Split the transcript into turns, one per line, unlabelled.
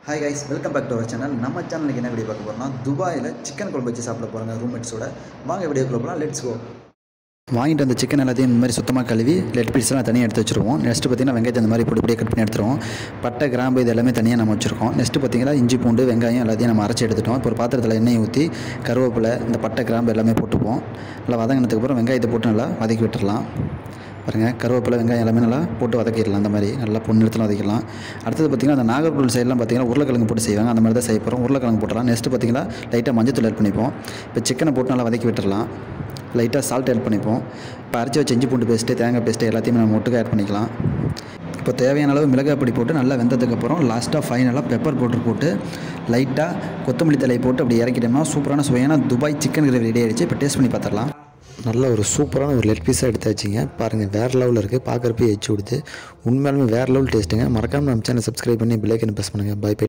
Hi guys, welcome back to our channel. நம்ம சேனலுக்கு என்ன வீடியோ பார்க்க போறோம்னா துபாயில் சிக்கன் குழம்பு வச்சு சாப்பிட போறாங்க ரூம்மேட்ஸோட. வாங்க வீடியோக்குள்ள போலாம். Let's go. வாங்கிட்டு அந்த சிக்கன் எல்லாத்தையும் இந்த மாதிரி சுத்தமாக கழுவி லெட் பீஸ்லாம் தனியாக எடுத்து வச்சுருவோம். நெக்ஸ்ட்டு பார்த்தீங்கன்னா வெங்காயத்தை இந்த மாதிரி பொடி கட் பண்ணி எடுத்துருவோம். பட்டை கிராம்பு இது எல்லாமே தனியாக நம்ம வச்சுருக்கோம். நெக்ஸ்ட்டு பார்த்தீங்கன்னா இஞ்சி பூண்டு வெங்காயம் எல்லாத்தையும் நம்ம அரைச்சி எடுத்துட்டோம். இப்போ ஒரு பாத்திரத்தில் எண்ணெய் ஊற்றி கருவேப்பிலை இந்த பட்டை கிராம்பு எல்லாமே போட்டுப்போம். நல்லா வதங்கினதுக்கப்புறம் வெங்காயத்தை போட்டு நல்லா வதக்கி விட்டுடலாம். பாருங்கள், கருவேப்பிலை வெங்காயம் எல்லாமே நல்லா போட்டு வதக்கிடலாம். அந்த மாதிரி நல்லா பொன்னிறத்தில் வதக்கிடலாம். அடுத்தது பார்த்திங்கன்னா அந்த நாகர்கோவில் சைடெலாம் பார்த்திங்கன்னா உருளைக்கிழங்கு போட்டு செய்வாங்க. அந்த மாதிரி தான் செய்ய போகிறோம். உருளைக்கிழங்கு போட்டுடலாம். நெக்ஸ்ட்டு பார்த்திங்கன்னா லைட்டாக மஞ்சத்தூள் ஆட் பண்ணிப்போம். இப்போ சிக்கனை போட்டு நல்லா வதக்கி விட்டுடலாம். லைட்டாக சால்ட் ஆட் பண்ணிப்போம். இப்போ அரைச்சி வச்ச இஞ்சி பூண்டு பேஸ்ட்டு தேங்காய் பேஸ்ட்டு எல்லாத்தையுமே நம்ம ஒட்டுக்க ஆட் பண்ணிக்கலாம். இப்போ தேவையான அளவு மிளகாய் பொடி போட்டு நல்லா வெந்ததுக்கப்புறம் லாஸ்ட்டாக ஃபைனலாக பெப்பர் பவுடர் போட்டு லைட்டாக கொத்தமல்லி தலை போட்டு அப்படி இறக்கிட்டோம்னா சூப்பரான சுவையான துபாய் சிக்கன் கிரேவி ரெடி ஆகிடுச்சு. இப்போ டேஸ்ட் பண்ணி பார்த்துடலாம். நல்ல ஒரு சூப்பரான ஒரு லெட் பீஸாக எடுத்து வச்சிங்க. பாருங்கள், வேறு லெவலில் இருக்குது. பார்க்குறப்பே எச்சு விடுது. உண்மையாலுமே வேறு லெவல் டேஸ்ட்டுங்க. மறக்காமல் நம்ம சேனல் சப்ஸ்கிரைப் பண்ணி பெல் ஐக்கனை ப்ரெஸ் பண்ணுங்கள். Bye by.